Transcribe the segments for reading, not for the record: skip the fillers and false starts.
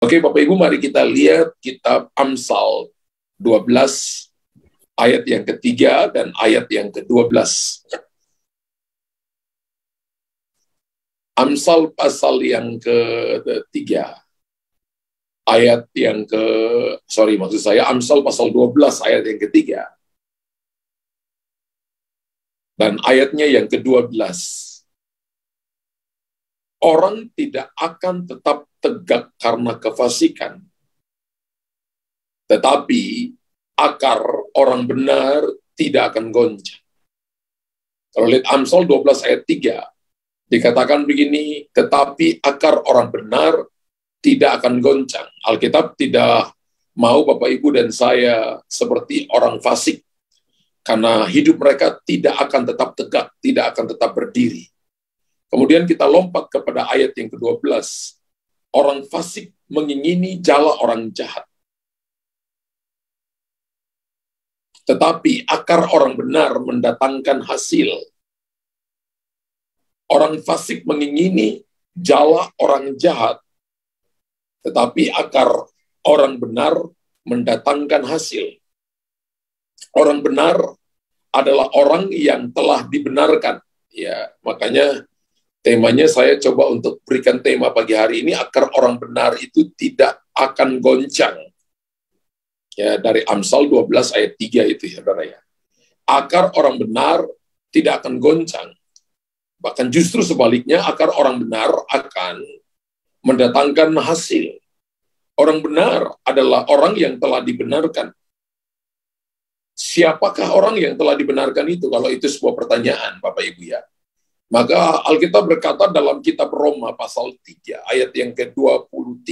Oke, Bapak Ibu, mari kita lihat kitab Amsal 12, ayat yang ketiga dan ayat yang ke-12. Amsal pasal yang ketiga, Amsal pasal 12 ayat yang ketiga, dan ayatnya yang ke-12. Orang tidak akan tetap tegak karena kefasikan, tetapi akar orang benar tidak akan goncang. Kalau lihat Amsal 12 ayat 3, dikatakan begini, tetapi akar orang benar tidak akan goncang. Alkitab tidak mau Bapak Ibu dan saya seperti orang fasik, karena hidup mereka tidak akan tetap tegak, tidak akan tetap berdiri. Kemudian kita lompat kepada ayat yang ke-12. Orang fasik mengingini jala orang jahat, tetapi akar orang benar mendatangkan hasil. Orang fasik mengingini jala orang jahat, tetapi akar orang benar mendatangkan hasil. Orang benar adalah orang yang telah dibenarkan. Ya, makanya temanya saya coba untuk berikan tema pagi hari ini, akar orang benar itu tidak akan goncang. Ya, dari Amsal 12 ayat 3 itu ya, Saudara ya. Akar orang benar tidak akan goncang. Bahkan justru sebaliknya, akar orang benar akan mendatangkan hasil. Orang benar adalah orang yang telah dibenarkan. Siapakah orang yang telah dibenarkan itu? Kalau itu sebuah pertanyaan, Bapak Ibu ya. Maka Alkitab berkata dalam kitab Roma pasal 3, ayat yang ke-23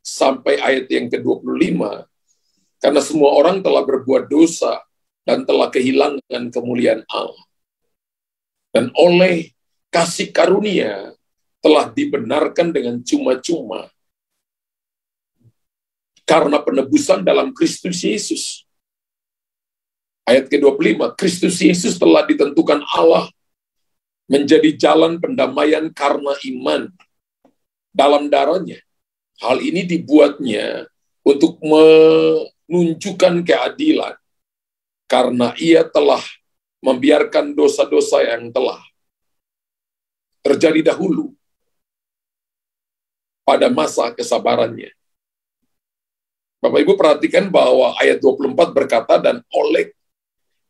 sampai ayat yang ke-25, karena semua orang telah berbuat dosa dan telah kehilangan kemuliaan Allah. Dan oleh kasih karunia telah dibenarkan dengan cuma-cuma karena penebusan dalam Kristus Yesus. Ayat ke-25, Kristus Yesus telah ditentukan Allah menjadi jalan pendamaian karena iman dalam darahnya. Hal ini dibuatnya untuk menunjukkan keadilan, karena ia telah membiarkan dosa-dosa yang telah terjadi dahulu pada masa kesabarannya. Bapak Ibu perhatikan bahwa ayat 24 berkata, dan oleh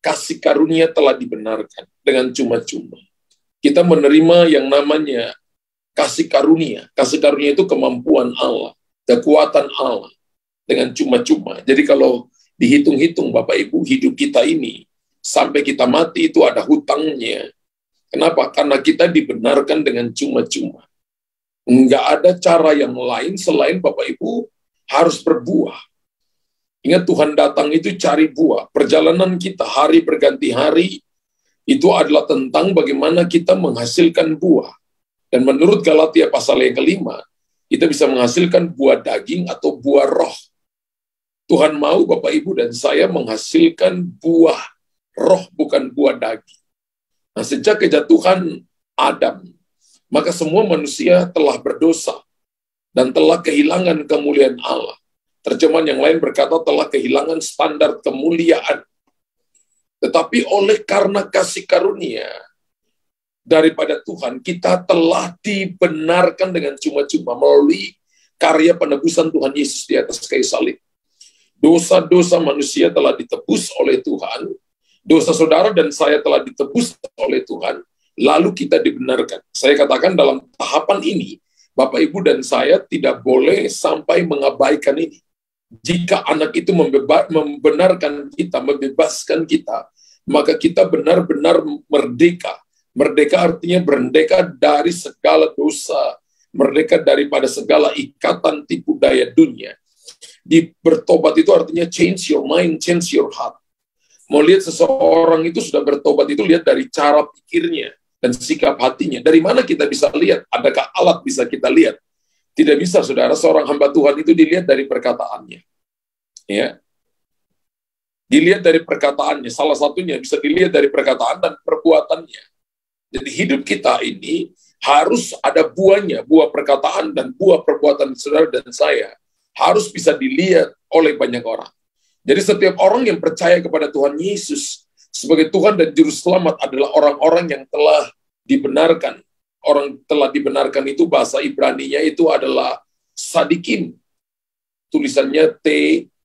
kasih karunia telah dibenarkan dengan cuma-cuma. Kita menerima yang namanya kasih karunia. Kasih karunia itu kemampuan Allah, kekuatan Allah dengan cuma-cuma. Jadi kalau dihitung-hitung Bapak Ibu, hidup kita ini sampai kita mati itu ada hutangnya. Kenapa? Karena kita dibenarkan dengan cuma-cuma. Enggak ada cara yang lain selain Bapak Ibu harus berbuah. Ingat, Tuhan datang itu cari buah. Perjalanan kita hari berganti hari itu adalah tentang bagaimana kita menghasilkan buah. Dan menurut Galatia pasal yang ke-5, kita bisa menghasilkan buah daging atau buah roh. Tuhan mau Bapak Ibu dan saya menghasilkan buah roh, bukan buah daging. Nah, sejak kejatuhan Adam, maka semua manusia telah berdosa dan telah kehilangan kemuliaan Allah. Terjemahan yang lain berkata telah kehilangan standar kemuliaan. Tetapi oleh karena kasih karunia daripada Tuhan, kita telah dibenarkan dengan cuma-cuma melalui karya penebusan Tuhan Yesus di atas kayu salib. Dosa-dosa manusia telah ditebus oleh Tuhan, dosa saudara dan saya telah ditebus oleh Tuhan, lalu kita dibenarkan. Saya katakan dalam tahapan ini, Bapak Ibu dan saya tidak boleh sampai mengabaikan ini. Jika anak itu membenarkan kita, membebaskan kita, maka kita benar-benar merdeka. Merdeka artinya merdeka dari segala dosa, merdeka daripada segala ikatan tipu daya dunia. Bertobat itu artinya change your mind, change your heart. Mau lihat seseorang itu sudah bertobat itu lihat dari cara pikirnya dan sikap hatinya. Dari mana kita bisa lihat? Adakah alat bisa kita lihat? Tidak bisa, saudara. Seorang hamba Tuhan itu dilihat dari perkataannya. Ya. Dilihat dari perkataannya. Salah satunya bisa dilihat dari perkataan dan perbuatannya. Jadi hidup kita ini harus ada buahnya, buah perkataan dan buah perbuatan saudara dan saya harus bisa dilihat oleh banyak orang. Jadi setiap orang yang percaya kepada Tuhan Yesus sebagai Tuhan dan Juru Selamat adalah orang-orang yang telah dibenarkan. Orang telah dibenarkan itu bahasa Ibrani-nya itu adalah sadikim. Tulisannya T-Z-A-D-I-K-I-M.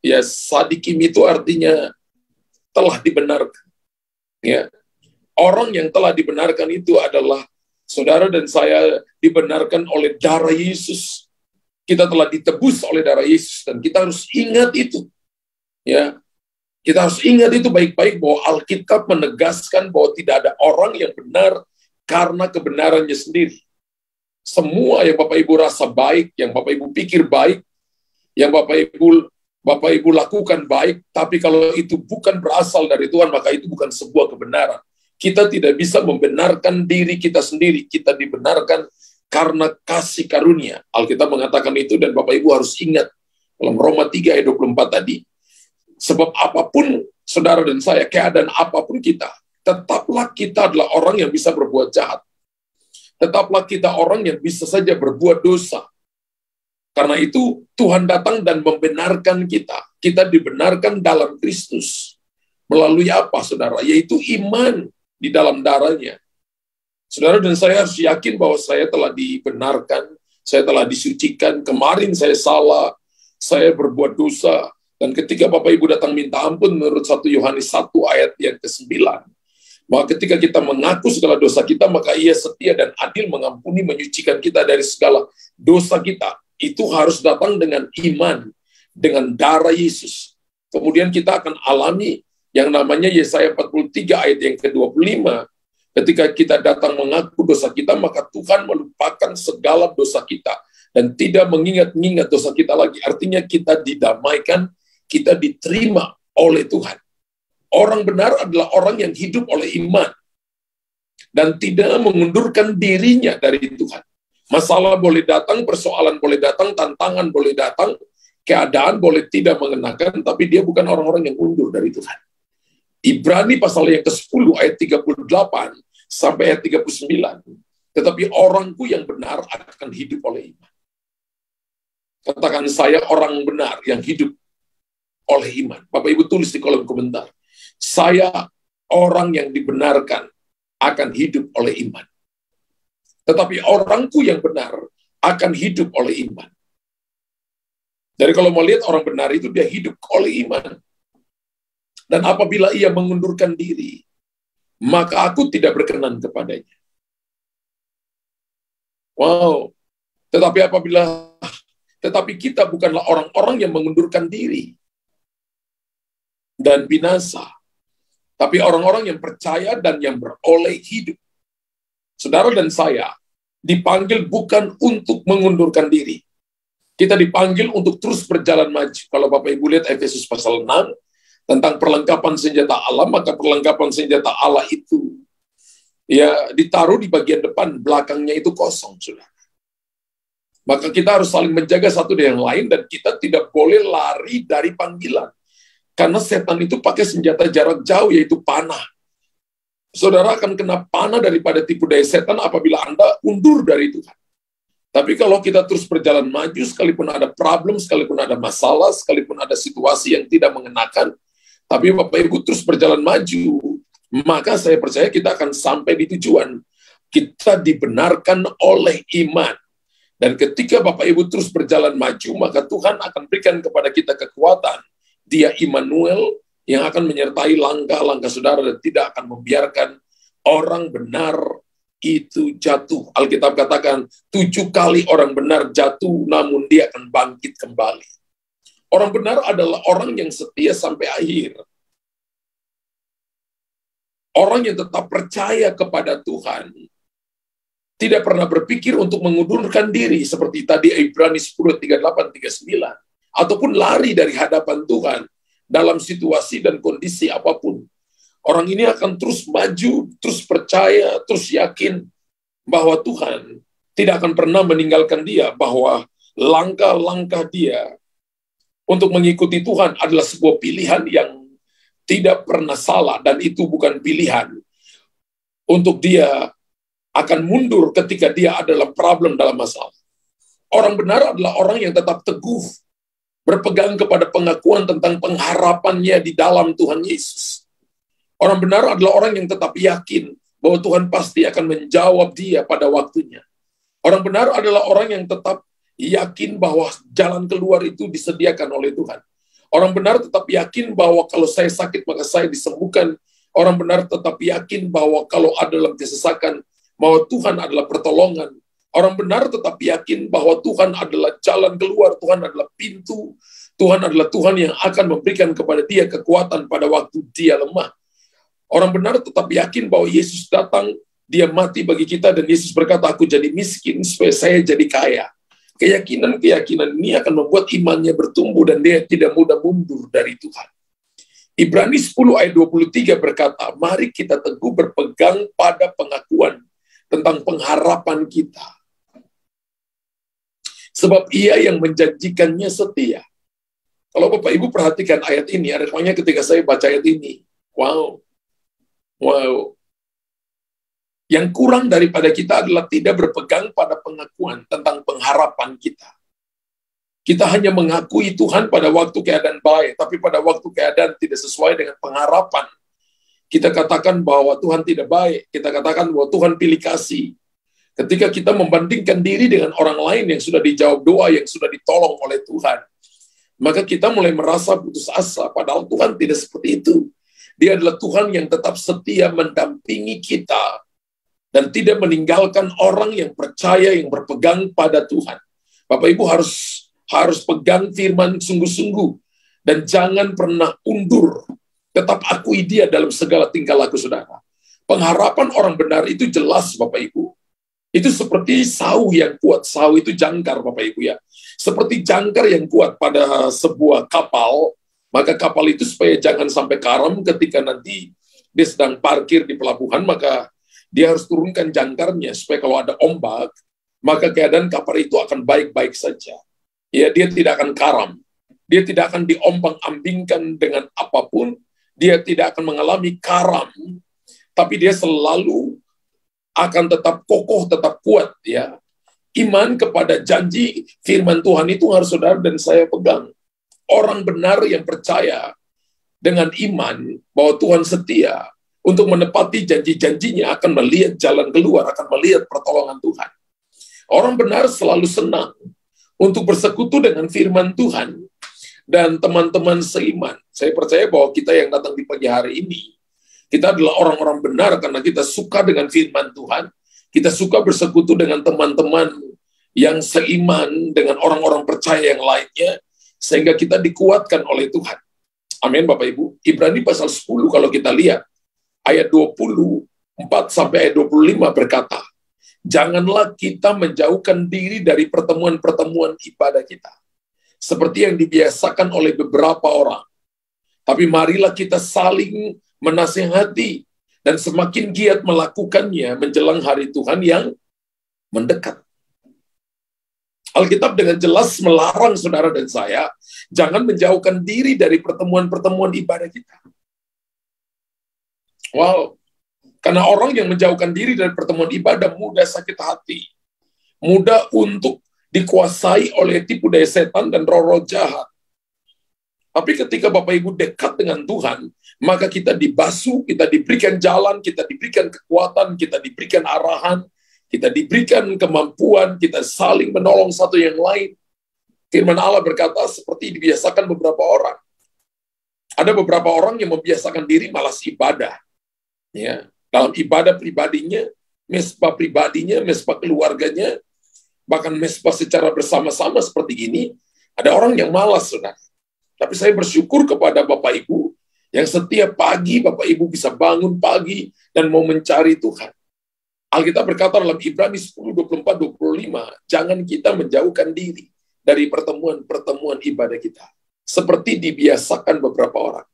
Ya, sadikim itu artinya telah dibenarkan. Ya. Orang yang telah dibenarkan itu adalah saudara dan saya dibenarkan oleh darah Yesus. Kita telah ditebus oleh darah Yesus dan kita harus ingat itu. Ya. Kita harus ingat itu baik-baik bahwa Alkitab menegaskan bahwa tidak ada orang yang benar karena kebenarannya sendiri. Semua yang Bapak Ibu rasa baik, yang Bapak Ibu pikir baik, yang Bapak Ibu lakukan baik, tapi kalau itu bukan berasal dari Tuhan, maka itu bukan sebuah kebenaran. Kita tidak bisa membenarkan diri kita sendiri. Kita dibenarkan karena kasih karunia. Alkitab mengatakan itu dan Bapak Ibu harus ingat dalam Roma 3 ayat 24 tadi. Sebab apapun saudara dan saya, keadaan apapun kita, tetaplah kita adalah orang yang bisa berbuat jahat. Tetaplah kita orang yang bisa saja berbuat dosa. Karena itu Tuhan datang dan membenarkan kita. Kita dibenarkan dalam Kristus. Melalui apa saudara? Yaitu iman di dalam darahnya. Saudara dan saya harus yakin bahwa saya telah dibenarkan, saya telah disucikan, kemarin saya salah, saya berbuat dosa, dan ketika Bapak Ibu datang minta ampun menurut 1 Yohanes 1 ayat yang ke-9, bahwa ketika kita mengaku segala dosa kita, maka Ia setia dan adil mengampuni, menyucikan kita dari segala dosa kita. Itu harus datang dengan iman, dengan darah Yesus. Kemudian kita akan alami yang namanya Yesaya 43 ayat yang ke-25, ketika kita datang mengaku dosa kita, maka Tuhan melupakan segala dosa kita dan tidak mengingat-ingat dosa kita lagi. Artinya kita didamaikan, kita diterima oleh Tuhan. Orang benar adalah orang yang hidup oleh iman dan tidak mengundurkan dirinya dari Tuhan. Masalah boleh datang, persoalan boleh datang, tantangan boleh datang, keadaan boleh tidak mengenakan, tapi dia bukan orang-orang yang undur dari Tuhan. Ibrani pasal yang ke-10 ayat 38 sampai ayat 39. Tetapi orangku yang benar akan hidup oleh iman. Katakan saya orang benar yang hidup oleh iman. Bapak Ibu tulis di kolom komentar. Saya orang yang dibenarkan akan hidup oleh iman. Tetapi orangku yang benar akan hidup oleh iman. Jadi kalau mau lihat orang benar itu dia hidup oleh iman. Dan apabila ia mengundurkan diri, maka aku tidak berkenan kepadanya. Wow. Tetapi kita bukanlah orang-orang yang mengundurkan diri dan binasa. Tapi orang-orang yang percaya dan yang beroleh hidup. Saudara dan saya dipanggil bukan untuk mengundurkan diri. Kita dipanggil untuk terus berjalan maju. Kalau Bapak Ibu lihat Efesus pasal 6, tentang perlengkapan senjata Allah, maka perlengkapan senjata Allah itu ya ditaruh di bagian depan, belakangnya itu kosong, saudara. Maka kita harus saling menjaga satu dengan yang lain dan kita tidak boleh lari dari panggilan. Karena setan itu pakai senjata jarak jauh, yaitu panah. Saudara akan kena panah daripada tipu daya setan apabila Anda undur dari Tuhan. Tapi kalau kita terus berjalan maju, sekalipun ada problem, sekalipun ada masalah, sekalipun ada situasi yang tidak mengenakan, tapi Bapak Ibu terus berjalan maju, maka saya percaya kita akan sampai di tujuan. Kita dibenarkan oleh iman. Dan ketika Bapak Ibu terus berjalan maju, maka Tuhan akan berikan kepada kita kekuatan. Dia Immanuel yang akan menyertai langkah-langkah saudara dan tidak akan membiarkan orang benar itu jatuh. Alkitab katakan 7 kali orang benar jatuh, namun dia akan bangkit kembali. Orang benar adalah orang yang setia sampai akhir. Orang yang tetap percaya kepada Tuhan. Tidak pernah berpikir untuk mengundurkan diri seperti tadi Ibrani 10, 38, 39. Ataupun lari dari hadapan Tuhan dalam situasi dan kondisi apapun. Orang ini akan terus maju, terus percaya, terus yakin bahwa Tuhan tidak akan pernah meninggalkan dia, bahwa langkah-langkah dia untuk mengikuti Tuhan adalah sebuah pilihan yang tidak pernah salah, dan itu bukan pilihan untuk dia akan mundur ketika dia adalah problem dalam masalah. Orang benar adalah orang yang tetap teguh, berpegang kepada pengakuan tentang pengharapannya di dalam Tuhan Yesus. Orang benar adalah orang yang tetap yakin bahwa Tuhan pasti akan menjawab dia pada waktunya. Orang benar adalah orang yang tetap yakin bahwa jalan keluar itu disediakan oleh Tuhan. Orang benar tetap yakin bahwa kalau saya sakit maka saya disembuhkan. Orang benar tetap yakin bahwa kalau ada dalam kesesakan, bahwa Tuhan adalah pertolongan. Orang benar tetap yakin bahwa Tuhan adalah jalan keluar, Tuhan adalah pintu, Tuhan adalah Tuhan yang akan memberikan kepada dia kekuatan pada waktu dia lemah. Orang benar tetap yakin bahwa Yesus datang, dia mati bagi kita, dan Yesus berkata, aku jadi miskin supaya saya jadi kaya. Keyakinan-keyakinan ini akan membuat imannya bertumbuh dan dia tidak mudah mundur dari Tuhan. Ibrani 10 ayat 23 berkata, mari kita teguh berpegang pada pengakuan tentang pengharapan kita. Sebab ia yang menjanjikannya setia. Kalau Bapak Ibu perhatikan ayat ini, ada makanya ketika saya baca ayat ini, wow. Yang kurang daripada kita adalah tidak berpegang pada pengakuan tentang pengharapan kita. Kita hanya mengakui Tuhan pada waktu keadaan baik, tapi pada waktu keadaan tidak sesuai dengan pengharapan. Kita katakan bahwa Tuhan tidak baik, kita katakan bahwa Tuhan pilih kasih. Ketika kita membandingkan diri dengan orang lain yang sudah dijawab doa, yang sudah ditolong oleh Tuhan, maka kita mulai merasa putus asa, padahal Tuhan tidak seperti itu. Dia adalah Tuhan yang tetap setia mendampingi kita, dan tidak meninggalkan orang yang percaya, yang berpegang pada Tuhan. Bapak Ibu harus pegang firman sungguh-sungguh, dan jangan pernah undur. Tetap akui dia dalam segala tingkah laku saudara. Pengharapan orang benar itu jelas Bapak Ibu. Itu seperti sau yang kuat. Sau itu jangkar Bapak Ibu ya. Seperti jangkar yang kuat pada sebuah kapal, maka kapal itu supaya jangan sampai karam ketika nanti dia sedang parkir di pelabuhan, maka dia harus turunkan jangkarnya supaya kalau ada ombak, maka keadaan kapal itu akan baik-baik saja. Ya, dia tidak akan karam. Dia tidak akan diombang-ambingkan dengan apapun. Dia tidak akan mengalami karam. Tapi dia selalu akan tetap kokoh, tetap kuat. Ya, iman kepada janji firman Tuhan itu harus saudara dan saya pegang. Orang benar yang percaya dengan iman bahwa Tuhan setia untuk menepati janji-janjinya akan melihat jalan keluar, akan melihat pertolongan Tuhan. Orang benar selalu senang untuk bersekutu dengan firman Tuhan. Dan teman-teman seiman, saya percaya bahwa kita yang datang di pagi hari ini, kita adalah orang-orang benar karena kita suka dengan firman Tuhan, kita suka bersekutu dengan teman-teman yang seiman dengan orang-orang percaya yang lainnya, sehingga kita dikuatkan oleh Tuhan. Amin Bapak Ibu. Ibrani pasal 10 kalau kita lihat, ayat 24 sampai ayat 25 berkata, janganlah kita menjauhkan diri dari pertemuan-pertemuan ibadah kita, seperti yang dibiasakan oleh beberapa orang. Tapi marilah kita saling menasihati, dan semakin giat melakukannya menjelang hari Tuhan yang mendekat. Alkitab dengan jelas melarang saudara dan saya, jangan menjauhkan diri dari pertemuan-pertemuan ibadah kita. Wow, karena orang yang menjauhkan diri dari pertemuan ibadah mudah sakit hati, mudah untuk dikuasai oleh tipu daya setan dan roh-roh jahat. Tapi ketika Bapak Ibu dekat dengan Tuhan, maka kita dibasuh, kita diberikan jalan, kita diberikan kekuatan, kita diberikan arahan, kita diberikan kemampuan, kita saling menolong satu yang lain. Firman Allah berkata seperti dibiasakan beberapa orang. Ada beberapa orang yang membiasakan diri malas ibadah. Ya, dalam ibadah pribadinya, mesbah pribadinya, mesbah keluarganya, bahkan mesbah secara bersama-sama seperti ini, ada orang yang malas, saudara. Tapi saya bersyukur kepada Bapak Ibu, yang setiap pagi Bapak Ibu bisa bangun pagi dan mau mencari Tuhan. Alkitab berkata dalam Ibrani 10, 24, 25, jangan kita menjauhkan diri dari pertemuan-pertemuan ibadah kita, seperti dibiasakan beberapa orang.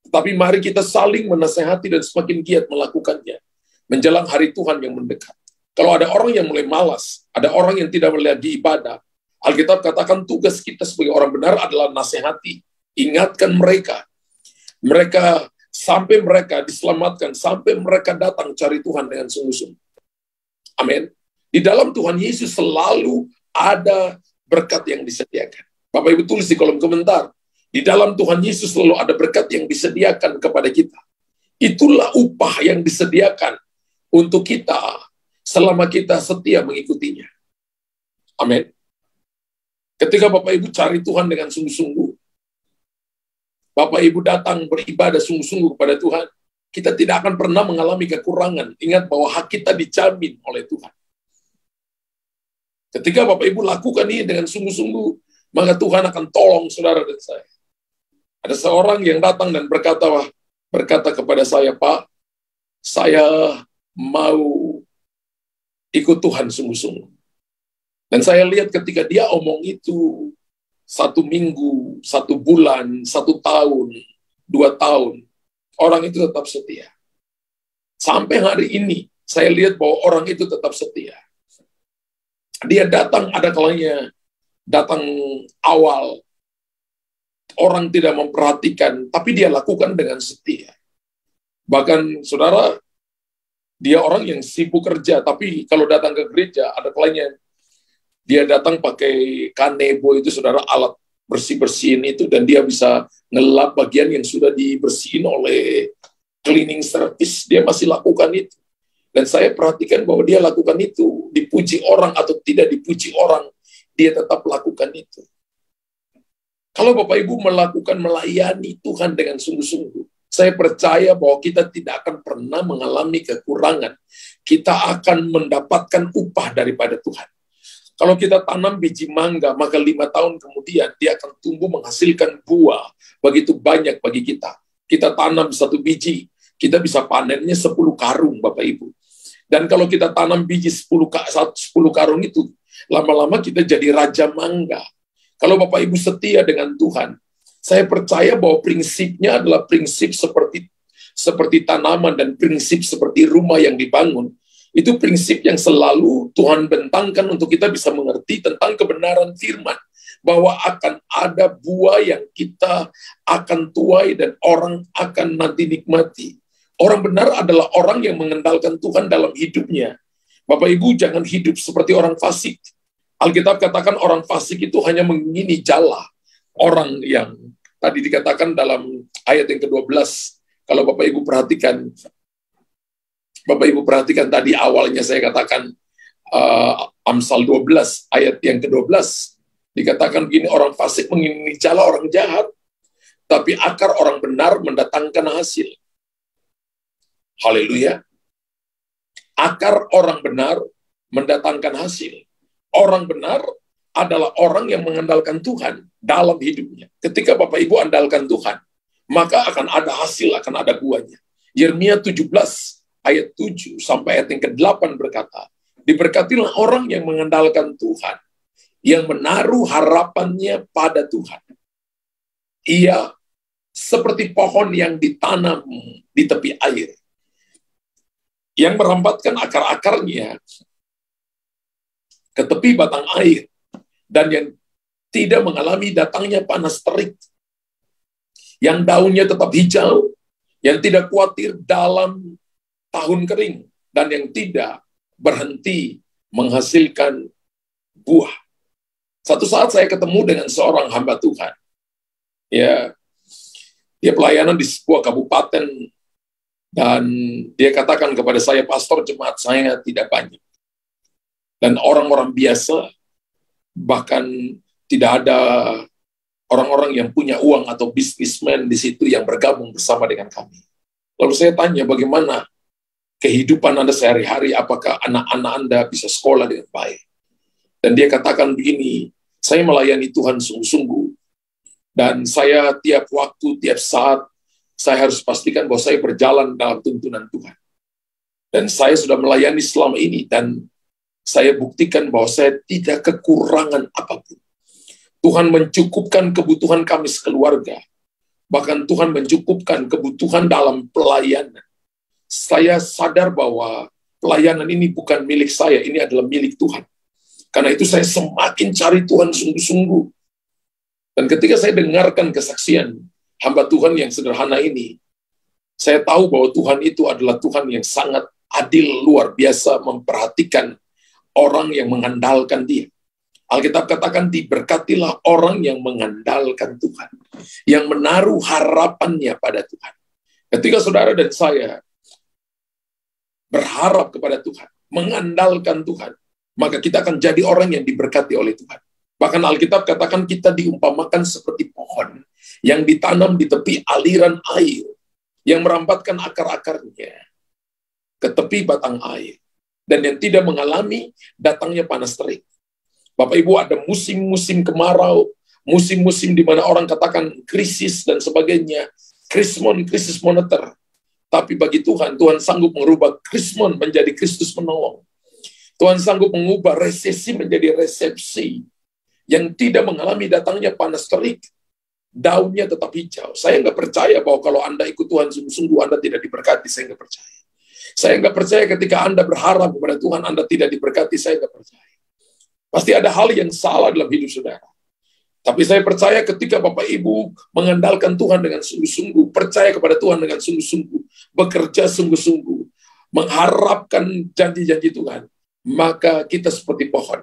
Tapi mari kita saling menasehati dan semakin giat melakukannya, menjelang hari Tuhan yang mendekat. Kalau ada orang yang mulai malas, ada orang yang tidak lagi ibadah, Alkitab katakan tugas kita sebagai orang benar adalah nasihati, ingatkan mereka. Mereka sampai mereka diselamatkan, sampai mereka datang cari Tuhan dengan sungguh-sungguh. Amin. Di dalam Tuhan Yesus selalu ada berkat yang disediakan. Bapak Ibu tulis di kolom komentar, di dalam Tuhan Yesus selalu ada berkat yang disediakan kepada kita. Itulah upah yang disediakan untuk kita selama kita setia mengikutinya. Amin. Ketika Bapak Ibu cari Tuhan dengan sungguh-sungguh, Bapak Ibu datang beribadah sungguh-sungguh kepada Tuhan, kita tidak akan pernah mengalami kekurangan. Ingat bahwa hak kita dijamin oleh Tuhan. Ketika Bapak Ibu lakukan ini dengan sungguh-sungguh, maka Tuhan akan tolong saudara dan saya. Ada seorang yang datang dan berkata kepada saya, Pak, saya mau ikut Tuhan sungguh-sungguh. Dan saya lihat ketika dia omong itu, 1 minggu, 1 bulan, 1 tahun, 2 tahun, orang itu tetap setia. Sampai hari ini, saya lihat bahwa orang itu tetap setia. Dia datang, ada kalanya datang awal, orang tidak memperhatikan, tapi dia lakukan dengan setia. Bahkan, saudara, dia orang yang sibuk kerja, tapi kalau datang ke gereja, ada kalanya dia datang pakai kanebo itu, saudara, alat bersih-bersihin itu, dan dia bisa ngelap bagian yang sudah dibersihin oleh cleaning service. Dia masih lakukan itu. Dan saya perhatikan bahwa dia lakukan itu, dipuji orang atau tidak dipuji orang, dia tetap lakukan itu. Kalau Bapak Ibu melakukan melayani Tuhan dengan sungguh-sungguh, saya percaya bahwa kita tidak akan pernah mengalami kekurangan. Kita akan mendapatkan upah daripada Tuhan. Kalau kita tanam biji mangga, maka 5 tahun kemudian dia akan tumbuh menghasilkan buah begitu banyak bagi kita. Kita tanam 1 biji, kita bisa panennya 10 karung, Bapak Ibu. Dan kalau kita tanam biji 10 karung itu, lama-lama kita jadi raja mangga. Kalau Bapak Ibu setia dengan Tuhan, saya percaya bahwa prinsipnya adalah prinsip seperti tanaman dan prinsip seperti rumah yang dibangun. Itu prinsip yang selalu Tuhan bentangkan untuk kita bisa mengerti tentang kebenaran firman. Bahwa akan ada buah yang kita akan tuai dan orang akan nanti nikmati. Orang benar adalah orang yang mengandalkan Tuhan dalam hidupnya. Bapak Ibu jangan hidup seperti orang fasik. Alkitab katakan orang fasik itu hanya mengingini jala. Orang yang tadi dikatakan dalam ayat yang ke-12. Kalau Bapak Ibu perhatikan tadi awalnya saya katakan Amsal 12 ayat yang ke-12 dikatakan begini, orang fasik mengingini jala orang jahat, tapi akar orang benar mendatangkan hasil. Haleluya. Akar orang benar mendatangkan hasil. Orang benar adalah orang yang mengandalkan Tuhan dalam hidupnya. Ketika Bapak Ibu andalkan Tuhan, maka akan ada hasil, akan ada buahnya. Yeremia 17 ayat 7 sampai ayat yang ke-8 berkata, diberkatilah orang yang mengandalkan Tuhan, yang menaruh harapannya pada Tuhan. Ia seperti pohon yang ditanam di tepi air, yang merambatkan akar-akarnya ke tepi batang air, dan yang tidak mengalami datangnya panas terik, yang daunnya tetap hijau, yang tidak khawatir dalam tahun kering, dan yang tidak berhenti menghasilkan buah. Satu saat saya ketemu dengan seorang hamba Tuhan. Ya, dia pelayanan di sebuah kabupaten, dan dia katakan kepada saya, pastor, jemaat saya tidak banyak. Dan orang-orang biasa, bahkan tidak ada orang-orang yang punya uang atau bisnismen di situ yang bergabung bersama dengan kami. Lalu saya tanya, bagaimana kehidupan Anda sehari-hari, apakah anak-anak Anda bisa sekolah dengan baik? Dan dia katakan begini, saya melayani Tuhan sungguh-sungguh, dan saya tiap waktu, tiap saat, saya harus pastikan bahwa saya berjalan dalam tuntunan Tuhan. Dan saya sudah melayani selama ini, dan saya buktikan bahwa saya tidak kekurangan apapun. Tuhan mencukupkan kebutuhan kami sekeluarga. Bahkan Tuhan mencukupkan kebutuhan dalam pelayanan. Saya sadar bahwa pelayanan ini bukan milik saya, ini adalah milik Tuhan. Karena itu saya semakin cari Tuhan sungguh-sungguh. Dan ketika saya dengarkan kesaksian hamba Tuhan yang sederhana ini, Saya tahu bahwa Tuhan itu adalah Tuhan yang sangat adil, luar biasa memperhatikan orang yang mengandalkan Dia. Alkitab katakan, diberkatilah orang yang mengandalkan Tuhan, yang menaruh harapannya pada Tuhan. Ketika saudara dan saya berharap kepada Tuhan, mengandalkan Tuhan, maka kita akan jadi orang yang diberkati oleh Tuhan. Bahkan Alkitab katakan kita diumpamakan seperti pohon yang ditanam di tepi aliran air, yang merambatkan akar-akarnya ke tepi batang air, dan yang tidak mengalami datangnya panas terik. Bapak Ibu, ada musim-musim kemarau, musim-musim di mana orang katakan krisis dan sebagainya, krisis moneter. Tapi bagi Tuhan, Tuhan sanggup merubah krismon menjadi Kristus menolong. Tuhan sanggup mengubah resesi menjadi resepsi, yang tidak mengalami datangnya panas terik, daunnya tetap hijau. Saya nggak percaya bahwa kalau Anda ikut Tuhan sungguh-sungguh, Anda tidak diberkati. Saya nggak percaya. Saya nggak percaya ketika Anda berharap kepada Tuhan, Anda tidak diberkati. Saya nggak percaya. Pasti ada hal yang salah dalam hidup saudara. Tapi saya percaya ketika Bapak Ibu mengandalkan Tuhan dengan sungguh-sungguh, percaya kepada Tuhan dengan sungguh-sungguh, bekerja sungguh-sungguh, mengharapkan janji-janji Tuhan, maka kita seperti pohon.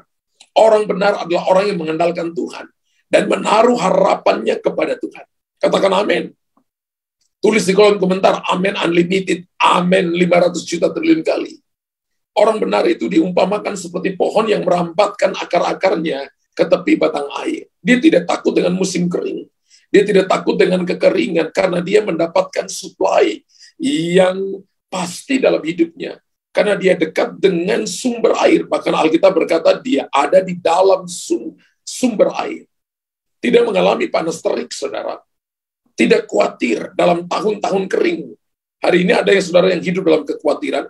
Orang benar adalah orang yang mengandalkan Tuhan dan menaruh harapannya kepada Tuhan. Katakan amin. Tulis di kolom komentar, amin unlimited, amin 500 juta triliun kali. Orang benar itu diumpamakan seperti pohon yang merambatkan akar-akarnya ke tepi batang air. Dia tidak takut dengan musim kering. Dia tidak takut dengan kekeringan karena dia mendapatkan supply yang pasti dalam hidupnya. Karena dia dekat dengan sumber air. Bahkan Alkitab berkata dia ada di dalam sumber air. Tidak mengalami panas terik, saudara. Tidak khawatir dalam tahun-tahun kering. Hari ini ada yang saudara yang hidup dalam kekhawatiran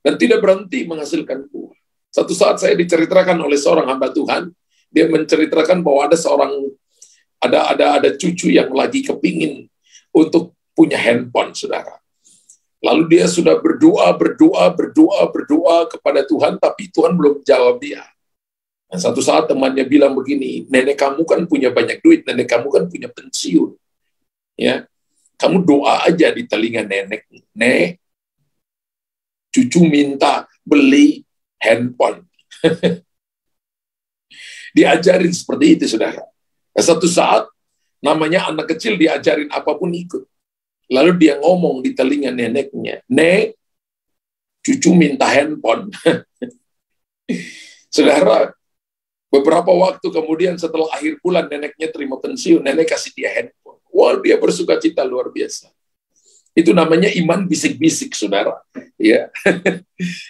dan tidak berhenti menghasilkan buah. Satu saat saya diceritakan oleh seorang hamba Tuhan, dia menceritakan bahwa ada cucu yang lagi kepingin untuk punya handphone, saudara. Lalu dia sudah berdoa kepada Tuhan, tapi Tuhan belum jawab dia. Dan satu saat temannya bilang begini, nenek kamu kan punya banyak duit, nenek kamu kan punya pensiun. Ya, kamu doa aja di telinga nenek. Nek, cucu minta beli handphone. Diajarin seperti itu, saudara. Satu saat, namanya anak kecil diajarin apapun ikut. Lalu dia ngomong di telinga neneknya, Nek, cucu minta handphone. Saudara, beberapa waktu kemudian setelah akhir bulan neneknya terima pensiun, nenek kasih dia handphone. Wah, dia bersuka cita luar biasa. Itu namanya iman bisik-bisik, saudara. Ya,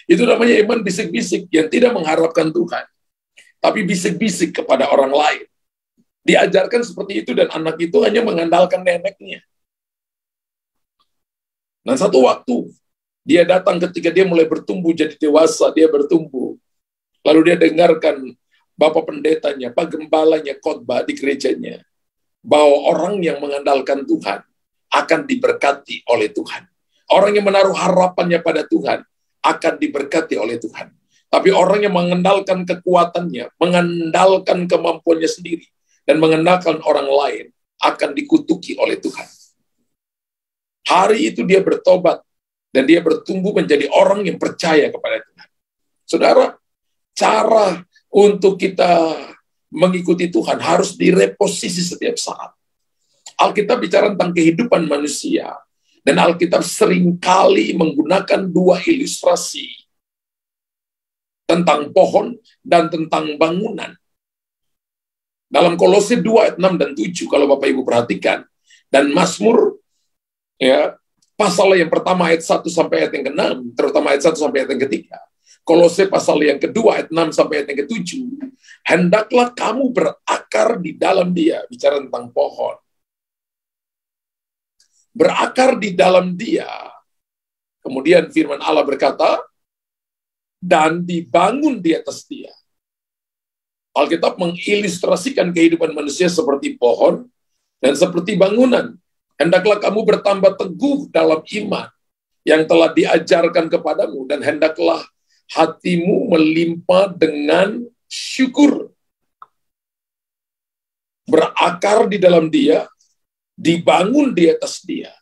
itu namanya iman bisik-bisik yang tidak mengharapkan Tuhan, tapi bisik-bisik kepada orang lain. Diajarkan seperti itu dan anak itu hanya mengandalkan neneknya. Nah, satu waktu dia datang ketika dia mulai bertumbuh jadi dewasa, dia bertumbuh. Lalu dia dengarkan Bapak pendetanya, Pak Gembalanya khotbah di gerejanya, bahwa orang yang mengandalkan Tuhan akan diberkati oleh Tuhan. Orang yang menaruh harapannya pada Tuhan akan diberkati oleh Tuhan. Tapi orang yang mengandalkan kekuatannya, mengandalkan kemampuannya sendiri, dan mengandalkan orang lain akan dikutuki oleh Tuhan. Hari itu dia bertobat, dan dia bertumbuh menjadi orang yang percaya kepada Tuhan. Saudara, cara untuk kita mengikuti Tuhan harus direposisi setiap saat. Alkitab bicara tentang kehidupan manusia, dan Alkitab seringkali menggunakan dua ilustrasi tentang pohon dan tentang bangunan. Dalam Kolose 2 ayat 6 dan 7, kalau Bapak Ibu perhatikan, dan Mazmur, ya, pasal yang pertama ayat 1 sampai ayat yang ke-6, terutama ayat 1 sampai ayat yang ketiga. Kolose pasal yang kedua ayat 6 sampai ayat yang ke-7, hendaklah kamu berakar di dalam dia, bicara tentang pohon. Berakar di dalam dia. Kemudian firman Allah berkata, dan dibangun di atas dia. Alkitab mengilustrasikan kehidupan manusia seperti pohon dan seperti bangunan. Hendaklah kamu bertambah teguh dalam iman yang telah diajarkan kepadamu, dan hendaklah hatimu melimpah dengan syukur. Berakar di dalam dia, dibangun di atas dia.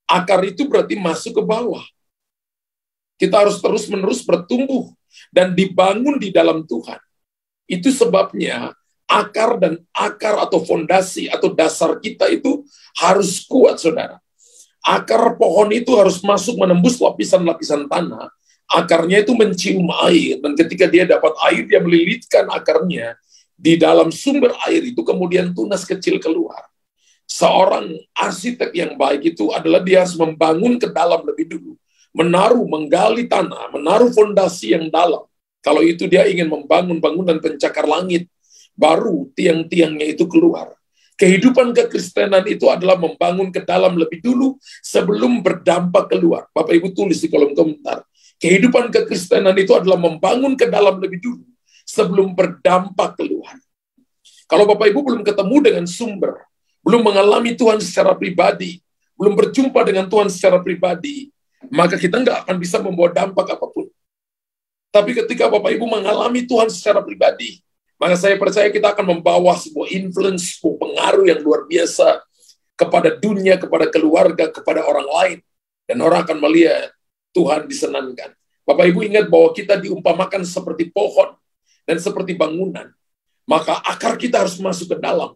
Akar itu berarti masuk ke bawah. Kita harus terus-menerus bertumbuh dan dibangun di dalam Tuhan. Itu sebabnya akar atau fondasi atau dasar kita itu harus kuat, saudara. Akar pohon itu harus masuk menembus lapisan-lapisan tanah. Akarnya itu mencium air, dan ketika dia dapat air, dia melilitkan akarnya di dalam sumber air itu, kemudian tunas kecil keluar. Seorang arsitek yang baik itu adalah dia harus membangun ke dalam lebih dulu. Menggali tanah, menaruh fondasi yang dalam. Kalau itu dia ingin membangun bangunan pencakar langit, baru tiang-tiangnya itu keluar. Kehidupan kekristenan itu adalah membangun ke dalam lebih dulu sebelum berdampak keluar. Bapak Ibu tulis di kolom komentar. Kehidupan kekristenan itu adalah membangun ke dalam lebih dulu sebelum berdampak keluar. Kalau Bapak Ibu belum ketemu dengan sumber, belum mengalami Tuhan secara pribadi, belum berjumpa dengan Tuhan secara pribadi, maka kita nggak akan bisa membawa dampak apapun. Tapi ketika Bapak Ibu mengalami Tuhan secara pribadi, maka saya percaya kita akan membawa sebuah influence, sebuah pengaruh yang luar biasa kepada dunia, kepada keluarga, kepada orang lain. Dan orang akan melihat Tuhan disenangkan. Bapak Ibu ingat bahwa kita diumpamakan seperti pohon dan seperti bangunan. Maka akar kita harus masuk ke dalam.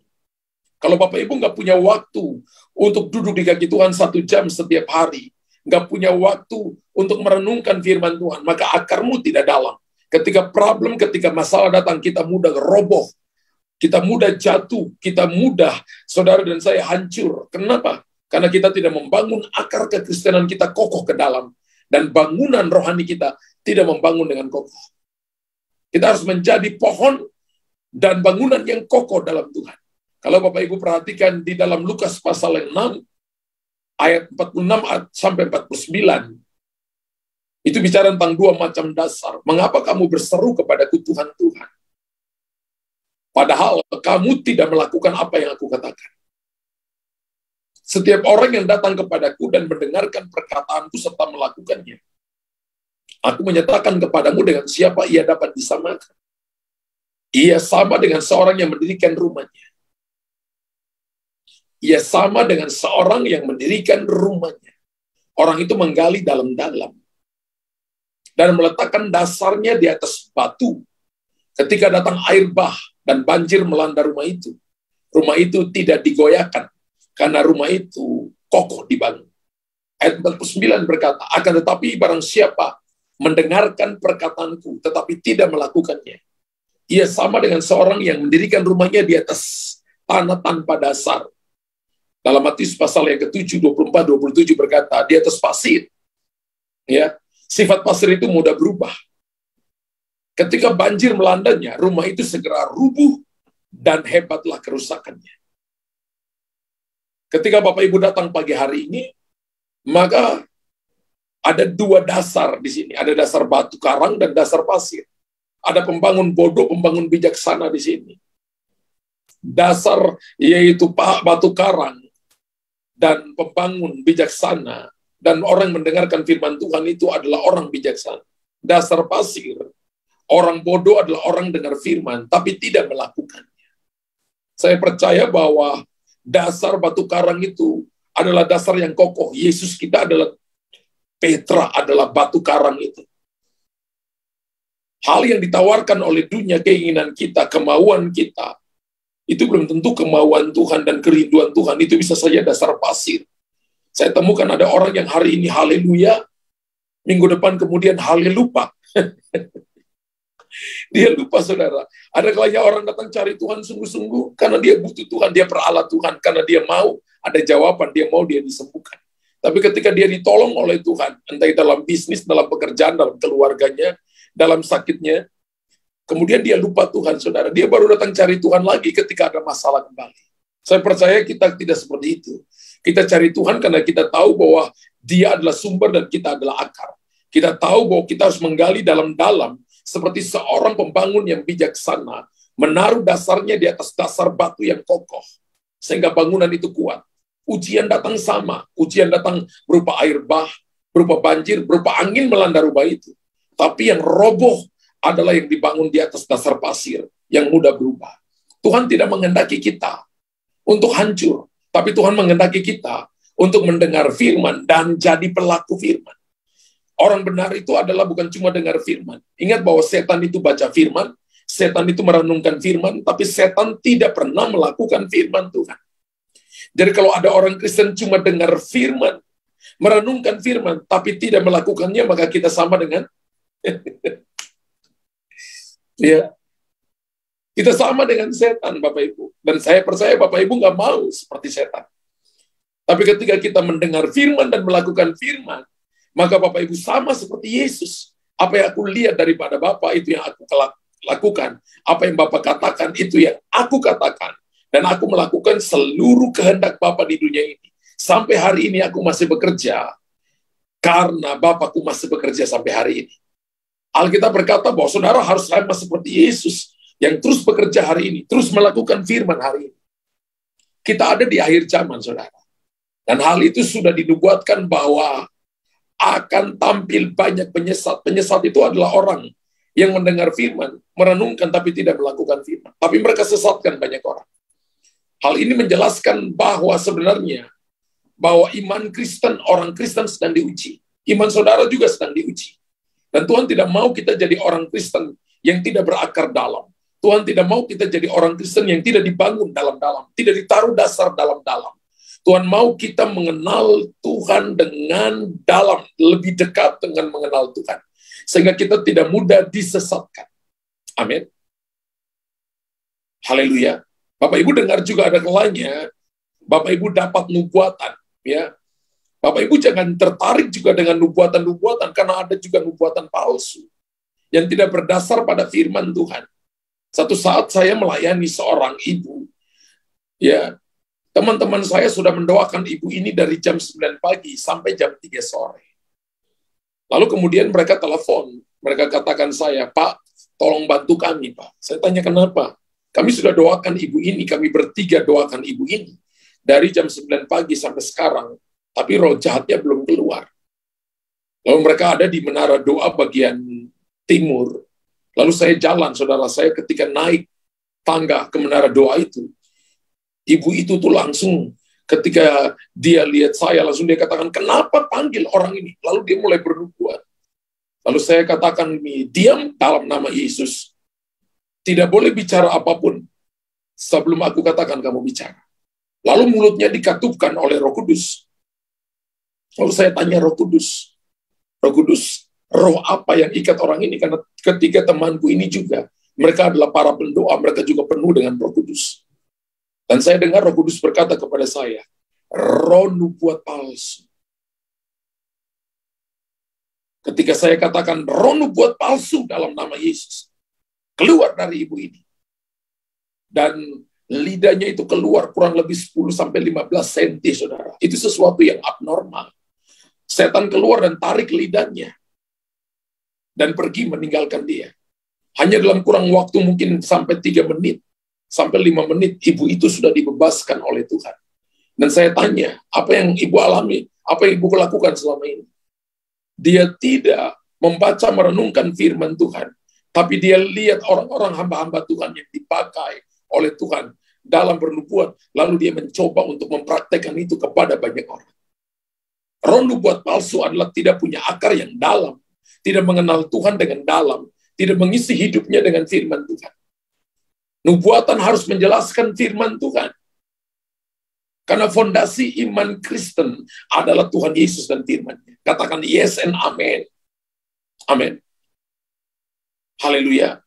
Kalau Bapak Ibu nggak punya waktu untuk duduk di kaki Tuhan 1 jam setiap hari, nggak punya waktu untuk merenungkan firman Tuhan, maka akarmu tidak dalam. Ketika masalah datang, kita mudah roboh, kita mudah jatuh, kita mudah, saudara dan saya, hancur. Kenapa? Karena kita tidak membangun akar kekristenan kita kokoh ke dalam, dan bangunan rohani kita tidak membangun dengan kokoh. Kita harus menjadi pohon dan bangunan yang kokoh dalam Tuhan. Kalau Bapak Ibu perhatikan di dalam Lukas pasal yang 6, ayat 46 sampai 49, itu bicara tentang 2 macam dasar. Mengapa kamu berseru kepadaku Tuhan, Tuhan? Padahal kamu tidak melakukan apa yang aku katakan. Setiap orang yang datang kepadaku dan mendengarkan perkataanku serta melakukannya, aku menyatakan kepadamu dengan siapa ia dapat disamakan. Ia sama dengan seorang yang mendirikan rumahnya. Ia sama dengan seorang yang mendirikan rumahnya. Orang itu menggali dalam-dalam dan meletakkan dasarnya di atas batu. Ketika datang air bah dan banjir melanda rumah itu tidak digoyahkan, karena rumah itu kokoh dibangun. Ayat 49 berkata, akan tetapi barang siapa mendengarkan perkataanku, tetapi tidak melakukannya, ia sama dengan seorang yang mendirikan rumahnya di atas tanah tanpa dasar. Dalam Matius pasal yang ke-7, 24-27 berkata, di atas pasir. Ya, sifat pasir itu mudah berubah. Ketika banjir melandanya, rumah itu segera rubuh dan hebatlah kerusakannya. Ketika Bapak Ibu datang pagi hari ini, maka ada 2 dasar di sini. Ada dasar batu karang dan dasar pasir. Ada pembangun bodoh, pembangun bijaksana di sini. Dasar yaitu batu karang dan pembangun bijaksana, dan orang mendengarkan firman Tuhan itu adalah orang bijaksana. Dasar pasir, orang bodoh adalah orang dengar firman, tapi tidak melakukannya. Saya percaya bahwa dasar batu karang itu adalah dasar yang kokoh. Yesus kita adalah Petra, adalah batu karang itu. Hal yang ditawarkan oleh dunia, keinginan kita, kemauan kita, itu belum tentu kemauan Tuhan dan kerinduan Tuhan. Itu bisa saja dasar pasir. Saya temukan ada orang yang hari ini haleluya, minggu depan kemudian halelupa. Dia lupa, saudara. Ada kalanya orang datang cari Tuhan sungguh-sungguh karena dia butuh Tuhan, dia peralat Tuhan, karena dia mau ada jawaban, dia mau dia disembuhkan. Tapi ketika dia ditolong oleh Tuhan, entah dalam bisnis, dalam pekerjaan, dalam keluarganya, dalam sakitnya, kemudian dia lupa Tuhan, saudara. Dia baru datang cari Tuhan lagi ketika ada masalah kembali. Saya percaya kita tidak seperti itu. Kita cari Tuhan karena kita tahu bahwa Dia adalah sumber dan kita adalah akar. Kita tahu bahwa kita harus menggali dalam-dalam seperti seorang pembangun yang bijaksana, menaruh dasarnya di atas dasar batu yang kokoh, sehingga bangunan itu kuat. Ujian datang sama. Ujian datang berupa air bah, berupa banjir, berupa angin melanda rumah itu. Tapi yang roboh adalah yang dibangun di atas dasar pasir yang mudah berubah. Tuhan tidak menghendaki kita untuk hancur, tapi Tuhan menghendaki kita untuk mendengar firman dan jadi pelaku firman. Orang benar itu adalah bukan cuma dengar firman. Ingat bahwa setan itu baca firman, setan itu merenungkan firman, tapi setan tidak pernah melakukan firman Tuhan. Jadi kalau ada orang Kristen cuma dengar firman, merenungkan firman, tapi tidak melakukannya, maka kita sama dengan ya, kita sama dengan setan, Bapak Ibu. Dan saya percaya Bapak Ibu nggak mau seperti setan. Tapi ketika kita mendengar firman dan melakukan firman, maka Bapak Ibu sama seperti Yesus. Apa yang aku lihat daripada Bapak, itu yang aku lakukan. Apa yang Bapak katakan, itu yang aku katakan. Dan aku melakukan seluruh kehendak Bapak di dunia ini. Sampai hari ini aku masih bekerja, karena Bapakku masih bekerja sampai hari ini. Alkitab berkata bahwa saudara harus sama seperti Yesus, yang terus bekerja hari ini, terus melakukan firman hari ini. Kita ada di akhir zaman, saudara. Dan hal itu sudah dinubuatkan bahwa akan tampil banyak penyesat. Penyesat itu adalah orang yang mendengar firman, merenungkan tapi tidak melakukan firman. Tapi mereka sesatkan banyak orang. Hal ini menjelaskan bahwa sebenarnya bahwa iman Kristen, orang Kristen sedang diuji. Iman saudara juga sedang diuji. Dan Tuhan tidak mau kita jadi orang Kristen yang tidak berakar dalam. Tuhan tidak mau kita jadi orang Kristen yang tidak dibangun dalam-dalam, tidak ditaruh dasar dalam-dalam. Tuhan mau kita mengenal Tuhan dengan dalam, lebih dekat dengan mengenal Tuhan. Sehingga kita tidak mudah disesatkan. Amin. Haleluya. Bapak Ibu dengar juga ada kalanya, Bapak Ibu dapat nubuatan. Ya, Bapak Ibu jangan tertarik juga dengan nubuatan-nubuatan, karena ada juga nubuatan palsu yang tidak berdasar pada firman Tuhan. Satu saat saya melayani seorang ibu, ya, teman-teman saya sudah mendoakan ibu ini dari jam 9 pagi sampai jam 3 sore. Lalu kemudian mereka telepon, mereka katakan saya, Pak, tolong bantu kami, Pak. Saya tanya kenapa? Kami sudah doakan ibu ini, kami bertiga doakan ibu ini. Dari jam 9 pagi sampai sekarang, tapi roh jahatnya belum keluar. Lalu mereka ada di menara doa bagian timur. Lalu saya jalan, saudara saya ketika naik tangga ke menara doa itu, ibu itu tuh langsung ketika dia lihat saya, langsung dia katakan, kenapa panggil orang ini? Lalu dia mulai bernubuat. Lalu saya katakan, diam dalam nama Yesus. Tidak boleh bicara apapun sebelum aku katakan kamu bicara. Lalu mulutnya dikatupkan oleh Roh Kudus. Lalu saya tanya Roh Kudus, roh apa yang ikat orang ini? Karena ketiga temanku ini juga, mereka adalah para pendoa, mereka juga penuh dengan Roh Kudus. Dan saya dengar Roh Kudus berkata kepada saya, roh nubuat palsu. Ketika saya katakan roh nubuat palsu dalam nama Yesus, keluar dari ibu ini. Dan lidahnya itu keluar kurang lebih 10-15 cm, saudara. Itu sesuatu yang abnormal. Setan keluar dan tarik lidahnya. Dan pergi meninggalkan dia. Hanya dalam kurang waktu mungkin sampai 3 menit, sampai 5 menit, ibu itu sudah dibebaskan oleh Tuhan. Dan saya tanya, apa yang ibu alami? Apa yang ibu lakukan selama ini? Dia tidak membaca, merenungkan firman Tuhan. Tapi dia lihat orang-orang hamba-hamba Tuhan yang dipakai oleh Tuhan dalam bernubuat, lalu dia mencoba untuk mempraktekkan itu kepada banyak orang. Roh nubuat palsu adalah tidak punya akar yang dalam, tidak mengenal Tuhan dengan dalam, tidak mengisi hidupnya dengan firman Tuhan. Nubuatan harus menjelaskan firman Tuhan. Karena fondasi iman Kristen adalah Tuhan Yesus dan firman-Nya. Katakan yes and amen. Amin. Haleluya.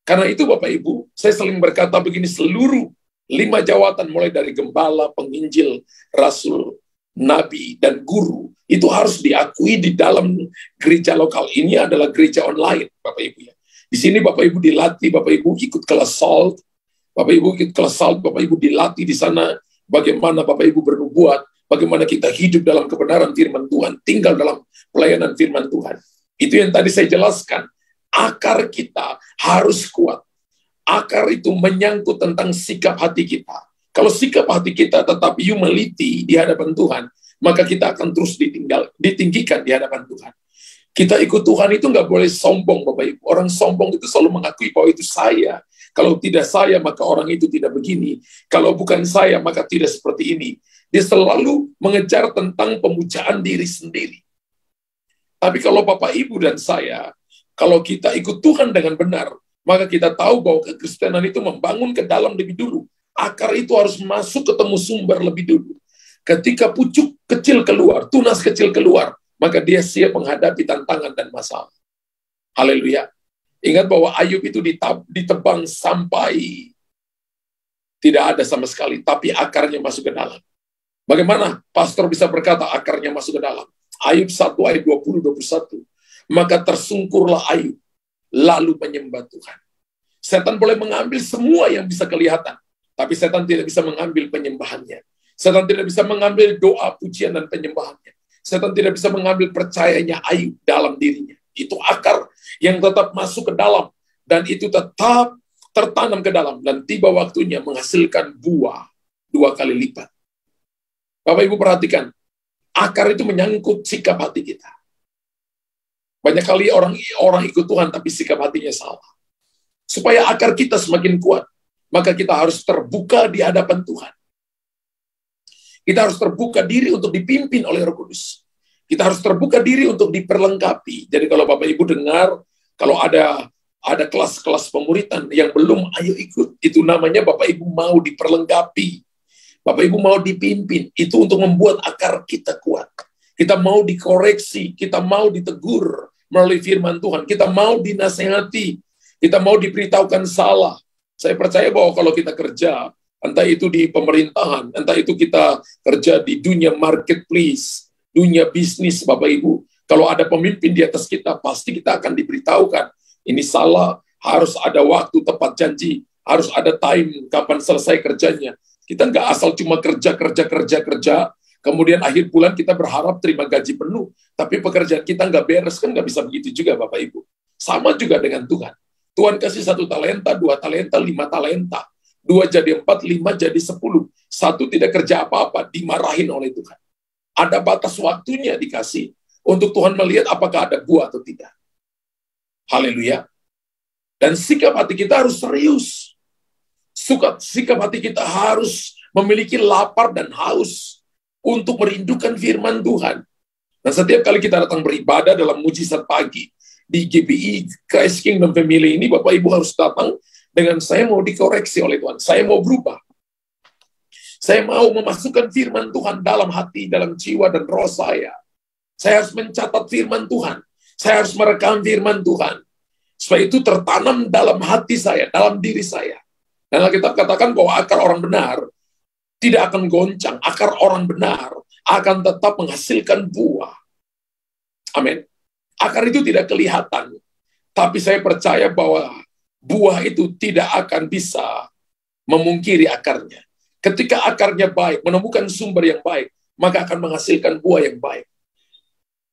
Karena itu Bapak Ibu, saya sering berkata begini, seluruh 5 jawatan mulai dari gembala, penginjil, rasul, nabi, dan guru, itu harus diakui di dalam gereja lokal. Ini adalah gereja online, Bapak Ibu ya. Di sini Bapak Ibu dilatih, Bapak Ibu ikut kelas SALT, Bapak Ibu ikut kelas SALT, Bapak Ibu dilatih di sana bagaimana Bapak Ibu bernubuat, bagaimana kita hidup dalam kebenaran firman Tuhan, tinggal dalam pelayanan firman Tuhan. Itu yang tadi saya jelaskan. Akar kita harus kuat. Akar itu menyangkut tentang sikap hati kita. Kalau sikap hati kita tetap humility di hadapan Tuhan, maka kita akan terus ditinggikan di hadapan Tuhan. Kita ikut Tuhan itu nggak boleh sombong, Bapak Ibu. Orang sombong itu selalu mengakui bahwa itu saya. Kalau tidak saya, maka orang itu tidak begini. Kalau bukan saya, maka tidak seperti ini. Dia selalu mengejar tentang pemujaan diri sendiri. Tapi kalau Bapak, Ibu, dan saya, kalau kita ikut Tuhan dengan benar, maka kita tahu bahwa kekristenan itu membangun ke dalam lebih dulu. Akar itu harus masuk ketemu sumber lebih dulu. Ketika pucuk kecil keluar, tunas kecil keluar, maka dia siap menghadapi tantangan dan masalah. Haleluya. Ingat bahwa Ayub itu ditebang sampai tidak ada sama sekali, tapi akarnya masuk ke dalam. Bagaimana pastor bisa berkata akarnya masuk ke dalam? Ayub 1 ayat 20-21. Maka tersungkurlah Ayub, lalu menyembah Tuhan. Setan boleh mengambil semua yang bisa kelihatan, tapi setan tidak bisa mengambil penyembahannya. Setan tidak bisa mengambil doa, pujian, dan penyembahannya. Setan tidak bisa mengambil percayanya Ayub dalam dirinya. Itu akar yang tetap masuk ke dalam, dan itu tetap tertanam ke dalam, dan tiba waktunya menghasilkan buah 2 kali lipat. Bapak Ibu perhatikan, akar itu menyangkut sikap hati kita. Banyak kali orang ikut Tuhan, tapi sikap hatinya salah. Supaya akar kita semakin kuat, maka kita harus terbuka di hadapan Tuhan. Kita harus terbuka diri untuk dipimpin oleh Roh Kudus. Kita harus terbuka diri untuk diperlengkapi. Jadi kalau Bapak Ibu dengar, kalau ada kelas-kelas pemuritan yang belum ayo ikut, itu namanya Bapak Ibu mau diperlengkapi. Bapak Ibu mau dipimpin, itu untuk membuat akar kita kuat. Kita mau dikoreksi, kita mau ditegur melalui firman Tuhan, kita mau dinasehati, kita mau diberitahukan salah. Saya percaya bahwa kalau kita kerja, entah itu di pemerintahan, entah itu kita kerja di dunia marketplace, dunia bisnis, Bapak Ibu, kalau ada pemimpin di atas kita, pasti kita akan diberitahukan, ini salah, harus ada waktu tepat janji, harus ada time kapan selesai kerjanya. Kita nggak asal cuma kerja, kemudian akhir bulan kita berharap terima gaji penuh, tapi pekerjaan kita nggak beres, kan nggak bisa begitu juga Bapak Ibu. Sama juga dengan Tuhan. Tuhan kasih 1 talenta, 2 talenta, 5 talenta. 2 jadi 4, 5 jadi 10. 1 tidak kerja apa-apa, dimarahin oleh Tuhan. Ada batas waktunya dikasih, untuk Tuhan melihat apakah ada buah atau tidak. Haleluya. Dan sikap hati kita harus serius. Sikap hati kita harus memiliki lapar dan haus untuk merindukan firman Tuhan. Dan setiap kali kita datang beribadah dalam mujizat pagi di GBI Christ Kingdom Family ini, Bapak Ibu harus datang dengan saya mau dikoreksi oleh Tuhan. Saya mau berubah. Saya mau memasukkan firman Tuhan dalam hati, dalam jiwa dan roh saya. Saya harus mencatat firman Tuhan. Saya harus merekam firman Tuhan. Supaya itu tertanam dalam hati saya, dalam diri saya. Dan Alkitab katakan bahwa akar orang benar tidak akan goncang. Akar orang benar akan tetap menghasilkan buah. Amin. Akar itu tidak kelihatan. Tapi saya percaya bahwa buah itu tidak akan bisa memungkiri akarnya. Ketika akarnya baik, menemukan sumber yang baik, maka akan menghasilkan buah yang baik.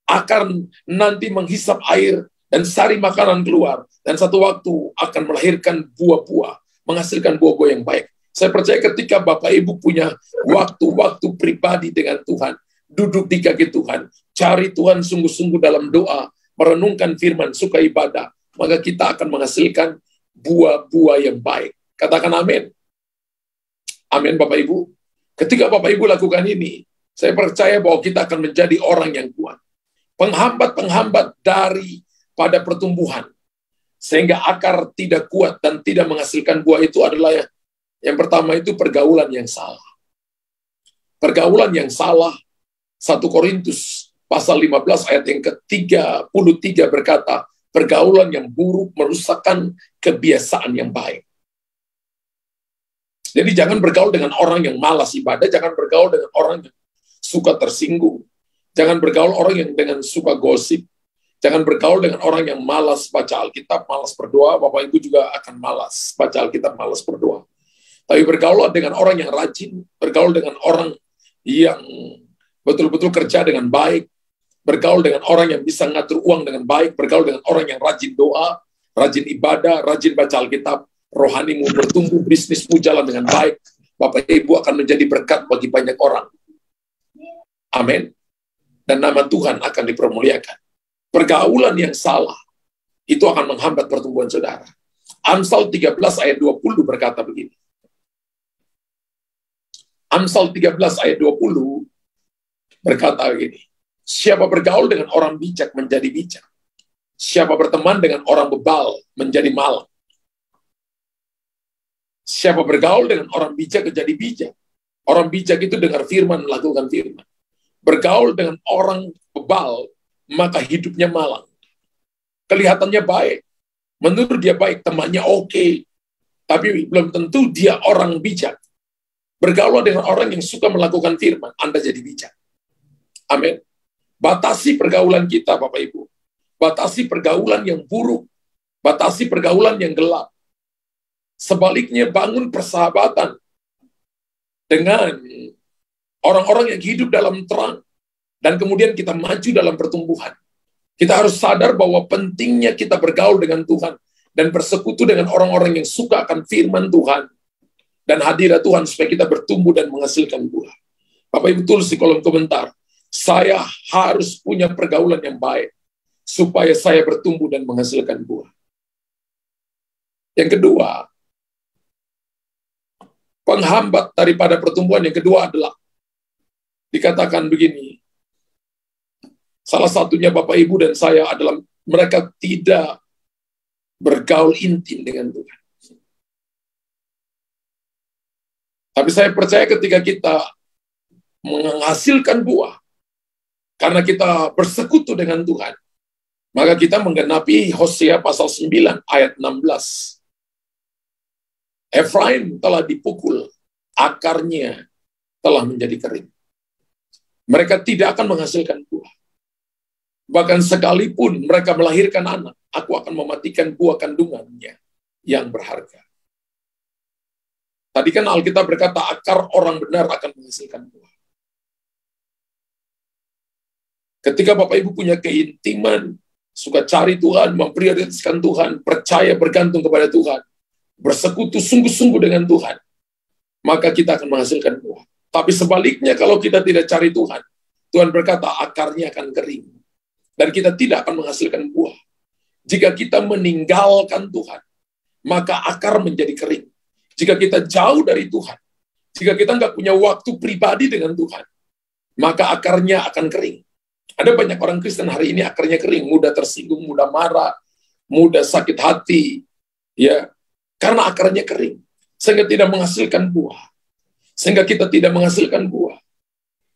Akar nanti menghisap air dan sari makanan keluar. Dan satu waktu akan melahirkan buah-buah, menghasilkan buah-buah yang baik. Saya percaya ketika Bapak Ibu punya waktu-waktu pribadi dengan Tuhan, duduk di kaki Tuhan, cari Tuhan sungguh-sungguh dalam doa, merenungkan firman, suka ibadah, maka kita akan menghasilkan buah-buah yang baik. Katakan amin. Amin Bapak Ibu. Ketika Bapak Ibu lakukan ini, saya percaya bahwa kita akan menjadi orang yang kuat. Penghambat-penghambat pada pertumbuhan, sehingga akar tidak kuat dan tidak menghasilkan buah itu adalah yang pertama itu pergaulan yang salah. Pergaulan yang salah, 1 Korintus pasal 15 ayat yang ke-33 berkata, pergaulan yang buruk merusakkan kebiasaan yang baik. Jadi jangan bergaul dengan orang yang malas ibadah, jangan bergaul dengan orang yang suka tersinggung, jangan bergaul orang yang dengan suka gosip, jangan bergaul dengan orang yang malas baca Alkitab, malas berdoa. Bapak Ibu juga akan malas baca Alkitab, malas berdoa. Tapi bergaul dengan orang yang rajin, bergaul dengan orang yang betul-betul kerja dengan baik, bergaul dengan orang yang bisa ngatur uang dengan baik, bergaul dengan orang yang rajin doa, rajin ibadah, rajin baca Alkitab, rohanimu bertumbuh, bisnismu jalan dengan baik, Bapak Ibu akan menjadi berkat bagi banyak orang. Amin. Dan nama Tuhan akan dipermuliakan. Pergaulan yang salah itu akan menghambat pertumbuhan saudara. Amsal 13 ayat 20 berkata begini. Amsal 13 ayat 20 berkata gini, siapa bergaul dengan orang bijak menjadi bijak. Siapa berteman dengan orang bebal menjadi malang. Siapa bergaul dengan orang bijak menjadi bijak. Orang bijak itu dengar firman, melakukan firman. Bergaul dengan orang bebal, maka hidupnya malang. Kelihatannya baik. Menurut dia baik, temannya oke. Tapi belum tentu dia orang bijak. Bergaul dengan orang yang suka melakukan firman, Anda jadi bijak. Amin. Batasi pergaulan kita, Bapak Ibu. Batasi pergaulan yang buruk. Batasi pergaulan yang gelap. Sebaliknya bangun persahabatan dengan orang-orang yang hidup dalam terang. Dan kemudian kita maju dalam pertumbuhan. Kita harus sadar bahwa pentingnya kita bergaul dengan Tuhan. Dan bersekutu dengan orang-orang yang suka akan firman Tuhan. Dan hadirat Tuhan supaya kita bertumbuh dan menghasilkan buah. Bapak Ibu tulis di kolom komentar. Saya harus punya pergaulan yang baik supaya saya bertumbuh dan menghasilkan buah. Yang kedua, penghambat daripada pertumbuhan yang kedua adalah dikatakan begini. Salah satunya Bapak Ibu dan saya adalah mereka tidak bergaul intim dengan Tuhan. Tapi saya percaya ketika kita menghasilkan buah, karena kita bersekutu dengan Tuhan, maka kita menggenapi Hosea pasal 9 ayat 16. Efraim telah dipukul, akarnya telah menjadi kering. Mereka tidak akan menghasilkan buah. Bahkan sekalipun mereka melahirkan anak, aku akan mematikan buah kandungannya yang berharga. Tadi kan Alkitab berkata, akar orang benar akan menghasilkan buah. Ketika Bapak Ibu punya keintiman, suka cari Tuhan, memprioritaskan Tuhan, percaya bergantung kepada Tuhan, bersekutu sungguh-sungguh dengan Tuhan, maka kita akan menghasilkan buah. Tapi sebaliknya kalau kita tidak cari Tuhan, Tuhan berkata akarnya akan kering. Dan kita tidak akan menghasilkan buah. Jika kita meninggalkan Tuhan, maka akar menjadi kering. Jika kita jauh dari Tuhan, jika kita nggak punya waktu pribadi dengan Tuhan, maka akarnya akan kering. Ada banyak orang Kristen hari ini akarnya kering, mudah tersinggung, mudah marah, mudah sakit hati, ya, karena akarnya kering, sehingga tidak menghasilkan buah, sehingga kita tidak menghasilkan buah.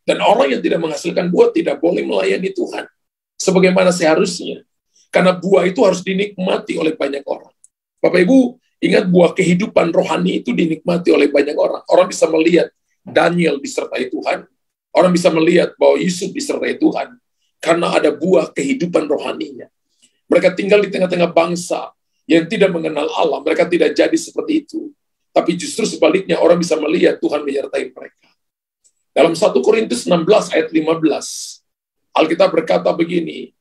Dan orang yang tidak menghasilkan buah tidak boleh melayani Tuhan sebagaimana seharusnya, karena buah itu harus dinikmati oleh banyak orang. Bapak Ibu, ingat buah kehidupan rohani itu dinikmati oleh banyak orang. Orang bisa melihat Daniel disertai Tuhan, orang bisa melihat bahwa Yusuf disertai Tuhan, karena ada buah kehidupan rohaninya. Mereka tinggal di tengah-tengah bangsa yang tidak mengenal Allah. Mereka tidak jadi seperti itu. Tapi justru sebaliknya orang bisa melihat Tuhan menyertai mereka. Dalam 1 Korintus 16 ayat 15, Alkitab berkata begini,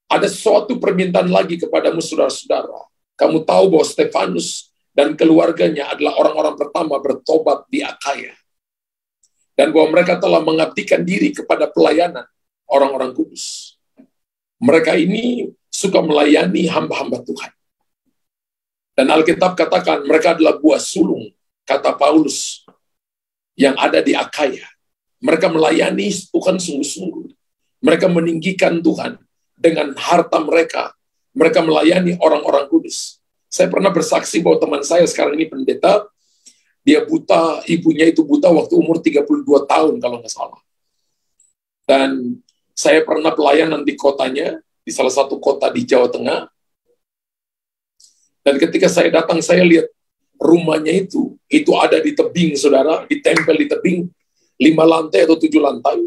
ada suatu permintaan lagi kepadamu saudara-saudara. Kamu tahu bahwa Stefanus dan keluarganya adalah orang-orang pertama bertobat di Akaya. Dan bahwa mereka telah mengabdikan diri kepada pelayanan orang-orang kudus. Mereka ini suka melayani hamba-hamba Tuhan. Dan Alkitab katakan mereka adalah buah sulung, kata Paulus, yang ada di Akaya. Mereka melayani Tuhan sungguh-sungguh. Mereka meninggikan Tuhan dengan harta mereka. Mereka melayani orang-orang kudus. Saya pernah bersaksi bahwa teman saya sekarang ini pendeta, dia buta, ibunya itu buta waktu umur 32 tahun kalau nggak salah. Dan saya pernah pelayanan di kotanya, di salah satu kota di Jawa Tengah. Dan ketika saya datang, saya lihat rumahnya itu ada di tebing, saudara, ditempel di tebing, 5 lantai atau 7 lantai.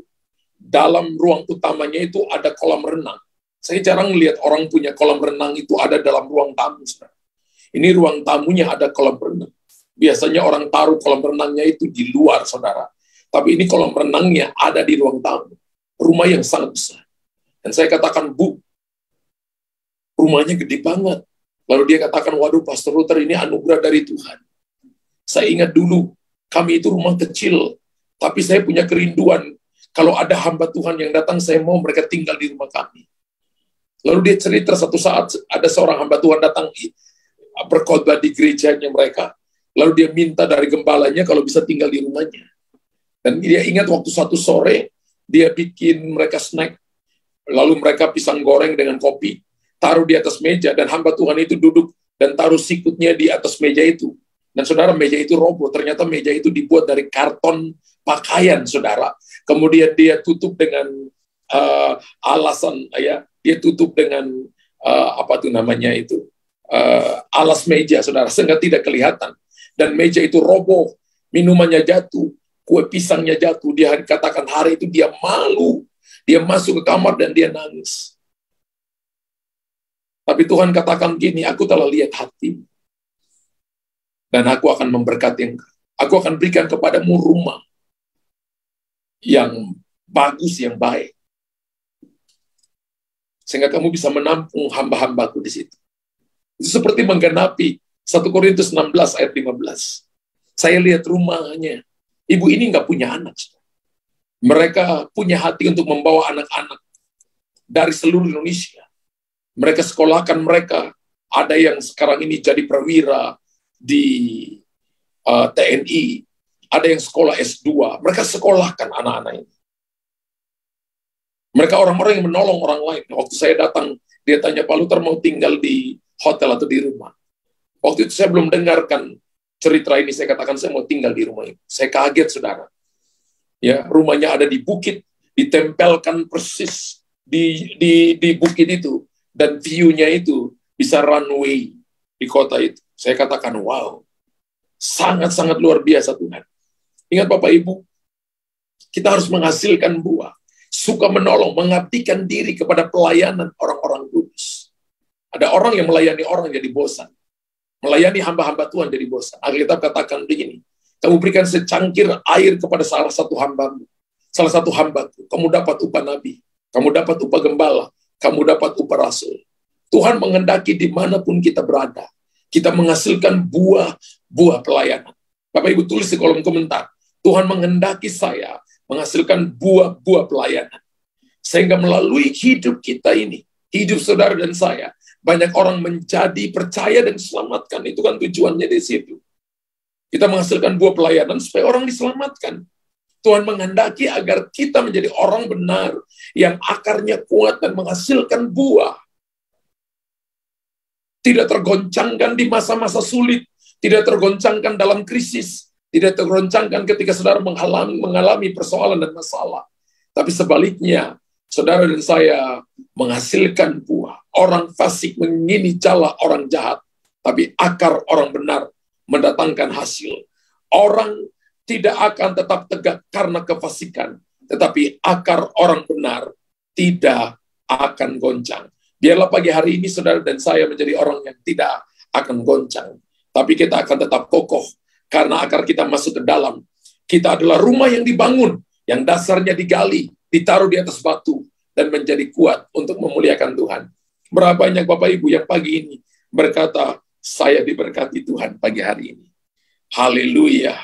Dalam ruang utamanya itu ada kolam renang. Saya jarang melihat orang punya kolam renang itu ada dalam ruang tamu, saudara. Ini ruang tamunya ada kolam renang. Biasanya orang taruh kolam renangnya itu di luar, saudara. Tapi ini kolam renangnya ada di ruang tamu. Rumah yang sangat besar. Dan saya katakan, Bu, rumahnya gede banget. Lalu dia katakan, waduh Pastor Luther, ini anugerah dari Tuhan. Saya ingat dulu, kami itu rumah kecil, tapi saya punya kerinduan. Kalau ada hamba Tuhan yang datang, saya mau mereka tinggal di rumah kami. Lalu dia cerita satu saat, ada seorang hamba Tuhan datang berkhotbah di gerejanya mereka. Lalu dia minta dari gembalanya kalau bisa tinggal di rumahnya. Dan dia ingat waktu satu sore, dia bikin mereka snack, lalu mereka pisang goreng dengan kopi, taruh di atas meja, dan hamba Tuhan itu duduk dan taruh sikutnya di atas meja itu. Dan saudara, meja itu roboh. Ternyata meja itu dibuat dari karton pakaian, saudara. Kemudian dia tutup dengan alasan, ya, dia tutup dengan apa tuh namanya itu, alas meja, saudara, sehingga tidak kelihatan. Dan meja itu roboh, minumannya jatuh, kue pisangnya jatuh. Dia katakan hari itu dia malu. Dia masuk ke kamar dan dia nangis. Tapi Tuhan katakan gini, aku telah lihat hatimu. Dan aku akan memberkati engkau. Aku akan berikan kepadamu rumah yang bagus, yang baik. Sehingga kamu bisa menampung hamba-hambaku di situ. Itu seperti menggenapi 1 Korintus 16 ayat 15. Saya lihat rumahnya. Ibu ini nggak punya anak. Mereka punya hati untuk membawa anak-anak dari seluruh Indonesia. Mereka sekolahkan mereka. Ada yang sekarang ini jadi perwira di TNI. Ada yang sekolah S2. Mereka sekolahkan anak-anak ini. Mereka orang-orang yang menolong orang lain. Waktu saya datang, dia tanya, Pak Luther mau tinggal di hotel atau di rumah? Waktu itu saya belum dengarkan cerita ini, saya katakan saya mau tinggal di rumah ini. Saya kaget, saudara. Ya, rumahnya ada di bukit, ditempelkan persis di bukit itu, dan view-nya itu bisa runway di kota itu. Saya katakan, wow, sangat-sangat luar biasa Tuhan. Ingat Bapak Ibu, kita harus menghasilkan buah, suka menolong, mengabdikan diri kepada pelayanan orang-orang kudus. Ada orang yang melayani orang jadi bosan. Melayani hamba-hamba Tuhan jadi bosan. Alkitab katakan begini, kamu berikan secangkir air kepada salah satu hambamu, salah satu hambaku, kamu dapat upah nabi, kamu dapat upah gembala, kamu dapat upah rasul. Tuhan menghendaki dimanapun kita berada, kita menghasilkan buah pelayanan. Bapak Ibu tulis di kolom komentar, Tuhan menghendaki saya menghasilkan buah pelayanan. Sehingga melalui hidup kita ini, hidup saudara dan saya, banyak orang menjadi percaya dan diselamatkan. Itu kan tujuannya di situ. Kita menghasilkan buah pelayanan supaya orang diselamatkan. Tuhan menghendaki agar kita menjadi orang benar yang akarnya kuat dan menghasilkan buah. Tidak tergoncangkan di masa-masa sulit, tidak tergoncangkan dalam krisis, tidak tergoncangkan ketika saudara mengalami persoalan dan masalah. Tapi sebaliknya, saudara dan saya menghasilkan buah. Orang fasik mengingini jala orang jahat, tapi akar orang benar mendatangkan hasil. Orang tidak akan tetap tegak karena kefasikan, tetapi akar orang benar tidak akan goncang. Biarlah pagi hari ini saudara dan saya menjadi orang yang tidak akan goncang, tapi kita akan tetap kokoh karena akar kita masuk ke dalam. Kita adalah rumah yang dibangun, yang dasarnya digali, ditaruh di atas batu, dan menjadi kuat untuk memuliakan Tuhan. Berapa banyak Bapak Ibu yang pagi ini berkata, saya diberkati Tuhan pagi hari ini. Haleluya.